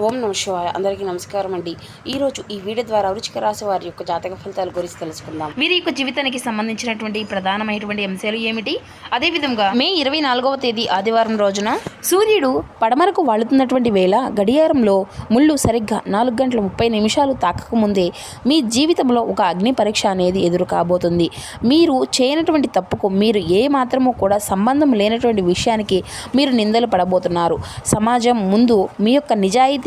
ఓం నమః శివాయ. అందరికీ నమస్కారం అండి. ఈరోజు ఈ వీడియో ద్వారా వృశ్చిక రాశి వారి యొక్క జాతక ఫలితాల గురించి తెలుసుకుందాం. వీరి యొక్క జీవితానికి సంబంధించినటువంటి ప్రధానమైనటువంటి అంశాలు ఏమిటి, అదేవిధంగా మే 24వ తేదీ ఆదివారం రోజున సూర్యుడు పడమరకు వాళ్తున్నటువంటి వేళ గడియారంలో ముళ్ళు సరిగ్గా 4:30 తాకకముందే మీ జీవితంలో ఒక అగ్ని పరీక్ష అనేది ఎదురు కాబోతుంది. మీరు చేయనటువంటి తప్పుకు మీరు ఏ మాత్రమూ కూడా సంబంధం లేనటువంటి విషయానికి మీరు నిందలు పడబోతున్నారు. సమాజం ముందు మీ యొక్క నిజాయితీని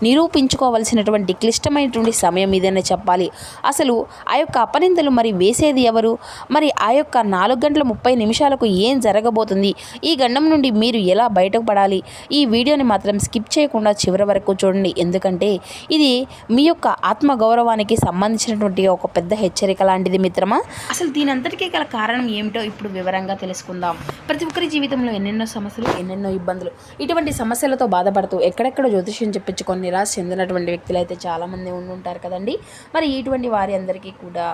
నిరూపించుకోవాల్సినటువంటి క్లిష్టమైనటువంటి సమయం ఇదని చెప్పాలి. అసలు ఆ యొక్క అపనిందలు మరి వేసేది ఎవరు? మరి ఆ యొక్క 4:30 ఏం జరగబోతుంది? ఈ గండం నుండి మీరు ఎలా బయటకు పడాలి? ఈ వీడియోని మాత్రం స్కిప్ చేయకుండా చివరి వరకు చూడండి. ఎందుకంటే ఇది మీ యొక్క ఆత్మగౌరవానికి సంబంధించినటువంటి ఒక పెద్ద హెచ్చరిక లాంటిది మిత్రమా. అసలు దీని అంతటికీ గల కారణం ఏమిటో ఇప్పుడు వివరంగా తెలుసుకుందాం. ప్రతి ఒక్కరి జీవితంలో ఎన్నెన్నో సమస్యలు, ఎన్నెన్నో ఇబ్బందులు, ఇటువంటి సమస్యలతో బాధపడుతూ ఎక్కడెక్కడ జ్యోతిష్యం చెప్పించుకొని నిరాశ చెందినటువంటి వ్యక్తులు అయితే చాలామంది ఉండుంటారు కదండి. మరి ఇటువంటి వారి అందరికీ కూడా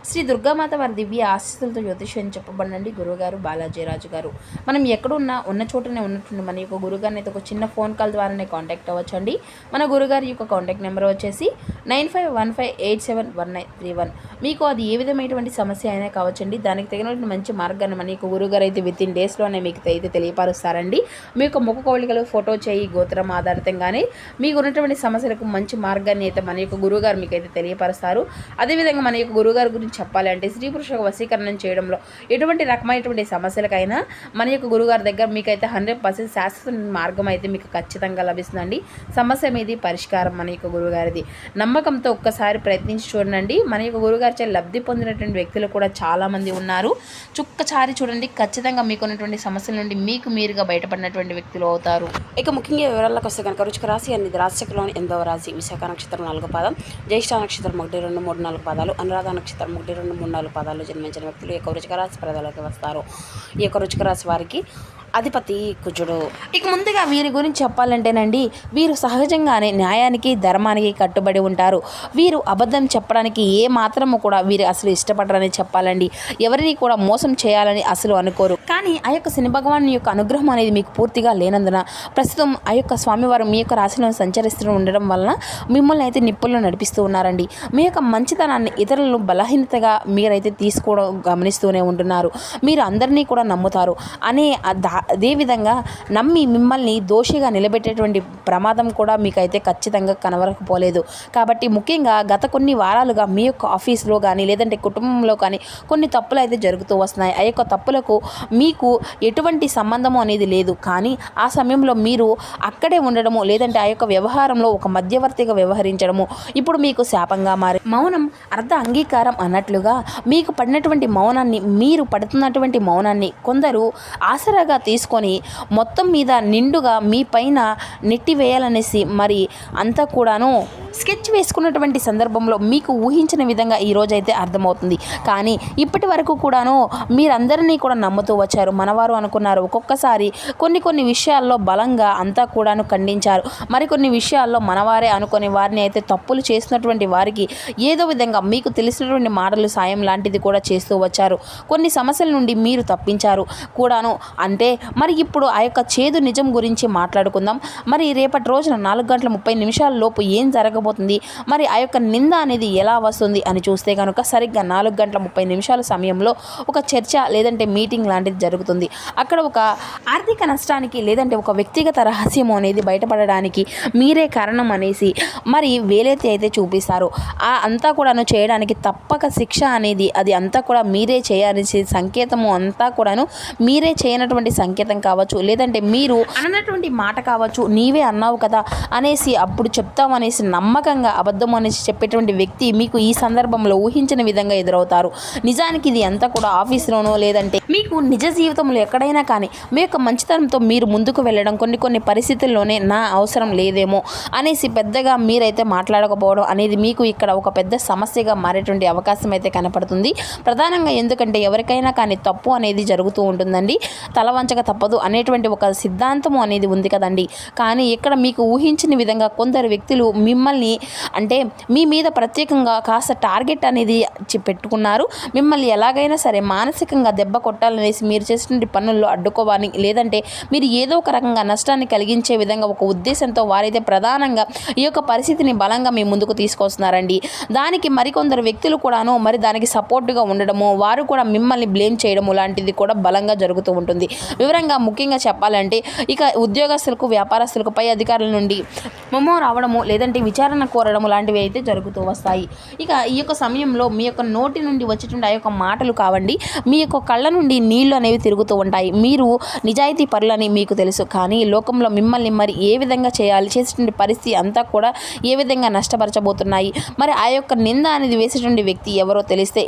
శ్రీ దుర్గామాత వారి దివ్య ఆశీస్సులతో జ్యోతిష్యం చెప్పబడండి గురుగారు బాలాజీరాజు గారు. మనం ఎక్కడున్నా ఉన్న చోటనే ఉన్నటువంటి మన యొక్క గురుగారిని అయితే ఒక చిన్న ఫోన్ కాల్ ద్వారానే కాంటాక్ట్ అవ్వచ్చండి. మన గురుగారి యొక్క కాంటాక్ట్ నెంబర్ వచ్చేసి 9515871931. మీకు అది ఏ విధమైనటువంటి సమస్య అయినా కావచ్చండి. దానికి తగినటువంటి మంచి మార్గాన్ని మన యొక్క గురుగారు అయితే వితిన్ డేస్లోనే మీకు అయితే తెలియపరుస్తారండి. మీ యొక్క ముఖ కవళికలు, ఫోటో చేయి, గోత్రం ఆధారితంగానే మీకు ఉన్నటువంటి సమస్యలకు మంచి మార్గాన్ని అయితే మన యొక్క గురువుగారు మీకు అయితే తెలియపరుస్తారు. అదేవిధంగా మన యొక్క గురువుగారి గురించి చెప్పాలి అంటే స్త్రీ పురుష వశీకరణం చేయడంలో ఎటువంటి రకమైనటువంటి సమస్యలకైనా మన యొక్క గురువుగారి దగ్గర మీకైతే 100% శాశ్వత మార్గం అయితే మీకు ఖచ్చితంగా లభిస్తుందండి. సమస్య మీది పరిష్కారం మన యొక్క గురువుగారిది. నమ్మకంతో ఒక్కసారి ప్రయత్నించి చూడండి. మన యొక్క గురువుగారిచే లబ్ధి పొందినటువంటి వ్యక్తులు కూడా చాలామంది ఉన్నారు. చుక్కచారి చూడండి, ఖచ్చితంగా మీకున్నటువంటి సమస్యల నుండి మీకు మీరుగా బయటపడినటువంటి వ్యక్తులు అవుతారు. ఇక ముఖ్యంగా వివరాలకు వస్తే కనుక వృశ్చిక రాశి అనేది రాశిచక్రంలోని 8వ రాశి. విశాఖ నక్షత్రం 4 పాదం, జ్యేష్ఠ నక్షత్రం 1, 2, 3, 4 పాదాలు, అనురాధ నక్షత్రం 1, 2, 3, 4 పాదాలు జన్మించిన వ్యక్తులు ఈ యొక్క వృశ్చిక రాశి ప్రజలకు వస్తారు. ఈ యొక్క వృశ్చిక రాశి వారికి అధిపతి కుజుడు. ఇక ముందుగా వీరి గురించి చెప్పాలంటేనండి, వీరు సహజంగానే న్యాయానికి, ధర్మానికి కట్టుబడి ఉంటారు. వీరు అబద్ధం చెప్పడానికి ఏ మాత్రము కూడా వీరు అసలు ఇష్టపడరని చెప్పాలండి. ఎవరిని కూడా మోసం చేయాలని అసలు అనుకోరు. కానీ ఆ యొక్క శని భగవాన్ యొక్క అనుగ్రహం అనేది మీకు పూర్తిగా లేనందున ప్రస్తుతం ఆ యొక్క స్వామివారు మీ యొక్క రాశిలో సంచరిస్తూ ఉండడం వలన మిమ్మల్ని అయితే నిప్పుల్లో నడిపిస్తూ ఉన్నారండి. మీ యొక్క మంచితనాన్ని ఇతరులను బలహీనతగా మీరైతే తీసుకోవడం గమనిస్తూనే ఉంటున్నారు. మీరు అందరినీ కూడా నమ్ముతారు అదేవిధంగా నమ్మి మిమ్మల్ని దోషిగా నిలబెట్టేటువంటి ప్రమాదం కూడా మీకైతే ఖచ్చితంగా కనబడకపోలేదు. కాబట్టి ముఖ్యంగా గత కొన్ని వారాలుగా మీ యొక్క ఆఫీస్లో కానీ లేదంటే కుటుంబంలో కానీ కొన్ని తప్పులు అయితే జరుగుతూ వస్తున్నాయి. ఆ యొక్క తప్పులకు మీకు ఎటువంటి సంబంధము అనేది లేదు. కానీ ఆ సమయంలో మీరు అక్కడే ఉండడము లేదంటే ఆ యొక్క వ్యవహారంలో ఒక మధ్యవర్తిగా వ్యవహరించడము ఇప్పుడు మీకు శాపంగా మారి మౌనం అర్ధ అంగీకారం అన్నట్లుగా మీకు పడినటువంటి మౌనాన్ని, మీరు పడుతున్నటువంటి మౌనాన్ని కొందరు ఆసరాగా తీసుకొని మొత్తం మీద నిండుగా మీ పైన నెట్టివేయాలనేసి మరి అంతా కూడాను స్కెచ్ వేసుకున్నటువంటి సందర్భంలో మీకు ఊహించిన విధంగా ఈరోజైతే అర్థమవుతుంది. కానీ ఇప్పటి వరకు కూడాను మీరందరినీ కూడా నమ్ముతూ వచ్చారు. మనవారు అనుకున్నారు. ఒక్కొక్కసారి కొన్ని విషయాల్లో బలంగా అంతా కూడాను ఖండించారు. మరికొన్ని విషయాల్లో మనవారే అనుకుని వారిని అయితే తప్పులు చేసినటువంటి వారికి ఏదో విధంగా మీకు తెలిసినటువంటి మాటలు సాయం లాంటిది కూడా చేస్తూ వచ్చారు. కొన్ని సమస్యల నుండి మీరు తప్పించారు కూడాను. అంటే మరి ఇప్పుడు ఆ యొక్క చేదు నిజం గురించి మాట్లాడుకుందాం. మరి రేపటి రోజున 4:30 లోపు ఏం జరగబోతుంది, మరి ఆ యొక్క నింద అనేది ఎలా వస్తుంది అని చూస్తే కనుక సరిగ్గా 4:30 సమయంలో ఒక చర్చ లేదంటే మీటింగ్ లాంటిది జరుగుతుంది. అక్కడ ఒక ఆర్థిక నష్టానికి లేదంటే ఒక వ్యక్తిగత రహస్యం అనేది బయటపడడానికి మీరే కారణం అనేసి మరి వేలైతే అయితే చూపిస్తారు. ఆ అంతా కూడాను చేయడానికి తప్పక శిక్ష అనేది అది అంతా కూడా మీరే చేయాల్సి సంకేతము అంతా కూడాను మీరే చేయనటువంటి సంకేతం కావచ్చు, లేదంటే మీరు అన్నటువంటి మాట కావచ్చు, నీవే అన్నావు కదా అనేసి అప్పుడు చెప్తామనేసి నమ్మకంగా అబద్ధం అనేసి చెప్పేటువంటి వ్యక్తి మీకు ఈ సందర్భంలో ఊహించిన విధంగా ఎదురవుతారు. నిజానికి ఇది అంతా కూడా ఆఫీస్లోనో లేదంటే మీకు నిజ జీవితంలో ఎక్కడైనా కానీ మీ యొక్క మంచితనంతో మీరు ముందుకు వెళ్ళడం కొన్ని పరిస్థితుల్లోనే నా అవసరం లేదేమో అనేసి పెద్దగా మీరైతే మాట్లాడకపోవడం అనేది మీకు ఇక్కడ ఒక పెద్ద సమస్యగా మారేటువంటి అవకాశం అయితే కనపడుతుంది. ప్రధానంగా ఎందుకంటే ఎవరికైనా కానీ తప్పు అనేది జరుగుతూ ఉంటుందండి. తలవంచక తప్పదు అనేటువంటి ఒక సిద్ధాంతము అనేది ఉంది కదండి. కానీ ఇక్కడ మీకు ఊహించిన విధంగా కొందరు వ్యక్తులు మిమ్మల్ని మిమ్మల్ని అంటే మీ మీద ప్రత్యేకంగా కాస్త టార్గెట్ అనేది పెట్టుకున్నారు. మిమ్మల్ని ఎలాగైనా సరే మానసికంగా దెబ్బ కొట్టాలనేసి మీరు చేసినటువంటి పనుల్లో అడ్డుకోవాలి, లేదంటే మీరు ఏదో ఒక రకంగా నష్టాన్ని కలిగించే విధంగా ఒక ఉద్దేశంతో వారైతే ప్రధానంగా ఈ యొక్క పరిస్థితిని బలంగా మీ ముందుకు తీసుకొస్తున్నారండి. దానికి మరికొందరు వ్యక్తులు కూడాను మరి దానికి సపోర్టుగా ఉండడము, వారు కూడా మిమ్మల్ని బ్లేమ్ చేయడము లాంటిది కూడా బలంగా జరుగుతూ ఉంటుంది. వివరంగా ముఖ్యంగా చెప్పాలంటే ఇక ఉద్యోగస్తులకు, వ్యాపారస్తులకు పై అధికారుల నుండి మెమో రావడము, లేదంటే విచారణ కోరడము లాంటివి అయితే జరుగుతూ వస్తాయి. ఇక ఈ యొక్క సమయంలో మీ యొక్క నోటి నుండి వచ్చేటువంటి ఆ యొక్క మాటలు కావండి, మీ యొక్క కళ్ళ నుండి నీళ్లు అనేవి తిరుగుతూ ఉంటాయి. మీరు నిజాయితీ పరులని మీకు తెలుసు, కానీ లోకంలో మిమ్మల్ని మరి ఏ విధంగా చేయాలి, చేసేటువంటి పరిస్థితి అంతా కూడా ఏ విధంగా నష్టపరచబోతున్నాయి, మరి ఆ యొక్క నింద అనేది వేసేటువంటి వ్యక్తి ఎవరో తెలిస్తే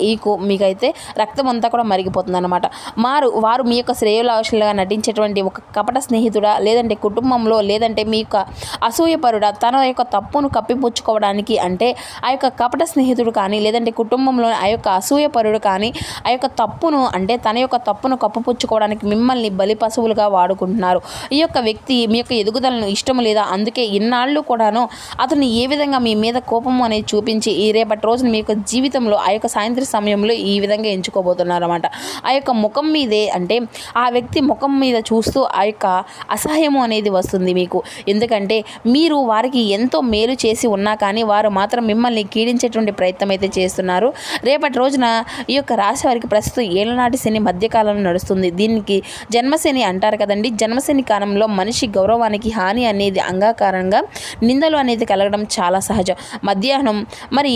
మీకైతే రక్తం అంతా కూడా మరిగిపోతుంది అనమాట. వారు మీ యొక్క శ్రేయోలాషులుగా నటించేటువంటి ఒక కపట స్నేహితుడా, లేదంటే కుటుంబంలో, లేదంటే మీ యొక్క అసూయపరుడా, తన యొక్క తప్పును కప్పిపుచ్చుకోవడానికి అంటే ఆ యొక్క కపట స్నేహితుడు కానీ, లేదంటే కుటుంబంలో ఆ యొక్క అసూయపరుడు కానీ ఆ యొక్క తప్పును అంటే తన యొక్క తప్పును కప్పిపుచ్చుకోవడానికి మిమ్మల్ని బలి పశువులుగా వాడుకుంటున్నారు. ఈ యొక్క వ్యక్తి మీ యొక్క ఎదుగుదలను ఇష్టం లేదా, అందుకే ఇన్నాళ్ళు కూడాను అతను ఏ విధంగా మీ మీద కోపం అనేది చూపించి ఈ రేపటి రోజున మీ యొక్క జీవితంలో ఆ యొక్క సాయంత్రం సమయంలో ఈ విధంగా ఎంచుకోబోతున్నారు అన్నమాట. ఆ యొక్క ముఖం మీదే అంటే ఆ వ్యక్తి ముఖం మీద చూస్తూ ఆ యొక్క అసహ్యము అనేది వస్తుంది మీకు. ఎందుకంటే మీరు వారికి ఎంతో మేలు చేసి ఉన్నా కానీ వారు మాత్రం మిమ్మల్ని కీడించేటువంటి ప్రయత్నం అయితే చేస్తున్నారు. రేపటి రోజున ఈ యొక్క రాశి వారికి ప్రస్తుతం ఏళ్ళనాటి శని మధ్యకాలంలో నడుస్తుంది. దీనికి జన్మశని అంటారు కదండి. జన్మశని కాలంలో మనిషి గౌరవానికి హాని అనేది అంగీకారంగా నిందలు అనేది కలగడం చాలా సహజం. మధ్యాహ్నం మరి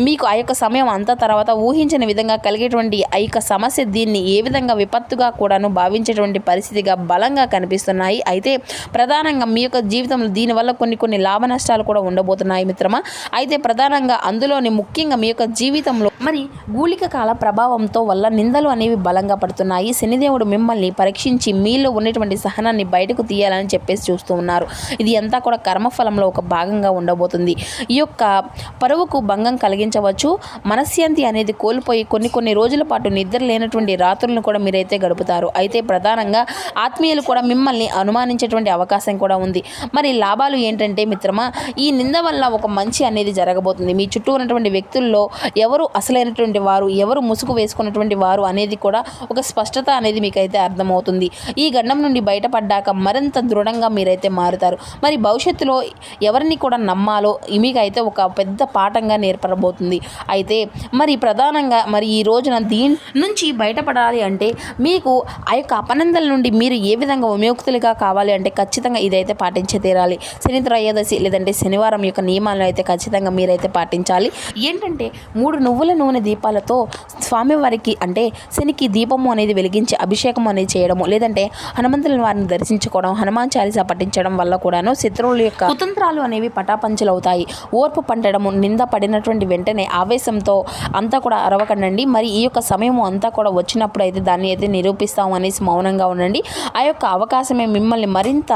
మీకు ఆ యొక్క సమయం అంతా తర్వాత ఊహించని విధంగా కలిగేటువంటి ఆ యొక్క సమస్య దీన్ని ఏ విధంగా విపత్తుగా కూడాను భావించేటువంటి పరిస్థితిగా బలంగా కనిపిస్తున్నాయి. అయితే ప్రధానంగా మీ యొక్క జీవితంలో దీనివల్ల కొన్ని లాభ నష్టాలు కూడా ఉండబోతున్నాయి మిత్రమా. అయితే ప్రధానంగా అందులోని ముఖ్యంగా మీ యొక్క జీవితంలో మరి గూళిక కాల ప్రభావంతో వల్ల నిందలు అనేవి బలంగా పడుతున్నాయి. శనిదేవుడు మిమ్మల్ని పరీక్షించి మీలో ఉన్నటువంటి సహనాన్ని బయటకు తీయాలని చెప్పేసి చూస్తూ ఉన్నారు. ఇది అంతా కూడా కర్మఫలంలో ఒక భాగంగా ఉండబోతుంది. ఈ యొక్క పరువుకు భంగం కలిగించవచ్చు. మనశ్శాంతి అనేది కోల్పోయి కొన్ని రోజుల పాటు నిద్ర లేనటువంటి రాత్రులను కూడా మీరైతే గడుపుతారు. అయితే ప్రధానంగా ఆత్మీయులు కూడా మిమ్మల్ని అనుమానించేటువంటి అవకాశం కూడా ఉంది. మరి లాభాలు ఏంటంటే మిత్రమా, ఈ నింద వల్ల ఒక మంచి అనేది జరగబోతుంది. మీ చుట్టూ ఉన్నటువంటి వ్యక్తుల్లో ఎవరు అసలైనటువంటి వారు, ఎవరు ముసుగు వేసుకున్నటువంటి వారు అనేది కూడా ఒక స్పష్టత అనేది మీకైతే అర్థమవుతుంది. ఈ గండం నుండి బయటపడ్డాక మరింత దృఢంగా మీరైతే మారుతారు. మరి భవిష్యత్తులో ఎవరిని కూడా నమ్మాలో మీకైతే ఒక పెద్ద పాఠంగా నేర్పడబోతుంది. అయితే మరి ప్రధానంగా మరి ఈ రోజున దీని నుంచి బయటపడాలి అంటే మీకు ఆ యొక్క అపనందల నుండి మీరు ఏ విధంగా విముక్తులుగా కావాలి అంటే ఖచ్చితంగా ఇదైతే పాటించే తీరాలి. శని త్రయోదశి లేదంటే శనివారం యొక్క నియమాలను అయితే ఖచ్చితంగా మీరైతే పాటించాలి. ఏంటంటే 3 నువ్వుల నూనె దీపాలతో స్వామివారికి అంటే శనికి దీపము అనేది వెలిగించి అభిషేకం అనేది చేయడము, లేదంటే హనుమంతుల వారిని దర్శించుకోవడం, హనుమాన్ చాలీసా పఠించడం వల్ల కూడాను శత్రువుల యొక్క కుతంత్రాలు అనేవి పటాపంచలవుతాయి. ఓర్పు పంటడము, నింద పడినటువంటి వెంటనే ఆవేశంతో అంతా కూడా అరవకండి. మరి ఈ యొక్క సమయం అంతా కూడా వచ్చినప్పుడు అయితే దాన్ని అయితే నిరూపిస్తాం అనేసి మౌనంగా ఉండండి. ఆ యొక్క అవకాశమే మిమ్మల్ని మరింత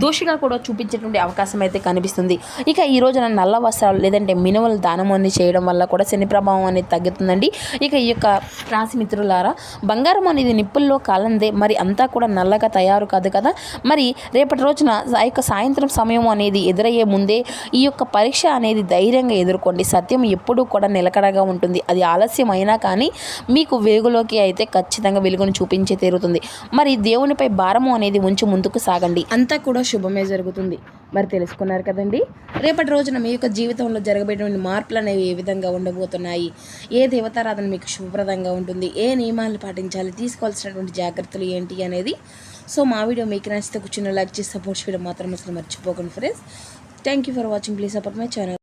దోషిగా కూడా చూపించేటువంటి అవకాశం అయితే కనిపిస్తుంది. ఇక ఈ రోజున నల్ల వస్త్రాలు లేదంటే మినుముల దానం అనేది చేయడం వల్ల కూడా శని ప్రభావం అనేది తగ్గుతుందండి. ఇక ఈ యొక్క రాశి మిత్రులారా, బంగారం అనేది నిప్పుల్లో కాలందే మరి అంతా కూడా నల్లగా తయారు కాదు కదా. మరి రేపటి రోజున ఆ యొక్క సాయంత్రం సమయం అనేది ఎదురయ్యే ముందే ఈ యొక్క పరీక్ష అనేది ధైర్యంగా ఎదుర్కోండి. సత్యం ఎప్పుడూ కూడా నిలకడగా ఉంటుంది. అది ఆలస్యం అయినా కానీ మీకు వెలుగులోకి అయితే ఖచ్చితంగా వెలుగును చూపించే తీరుతుంది. మరి దేవునిపై భారము అనేది ఉంచి ముందుకు సాగండి, అంతా కూడా శుభమే జరుగుతుంది. మరి తెలుసుకున్నారు కదండి, రేపటి రోజున మీ యొక్క జీవితంలో జరగబోయేటువంటి మార్పులు అనేవి ఏ విధంగా ఉండబోతున్నాయి, ఏ దేవతారాధన మీకు శుభప్రదంగా ఉంటుంది, ఏ నియమాలు పాటించాలి, తీసుకోవాల్సినటువంటి జాగ్రత్తలు ఏంటి అనేది. సో మా వీడియో మీకు నచ్చితే కూర్చున్న లైక్ చేసి సపోర్ట్ చేయడం మాత్రం అసలు మర్చిపోకండి friends. Thank you for watching. Please support my channel.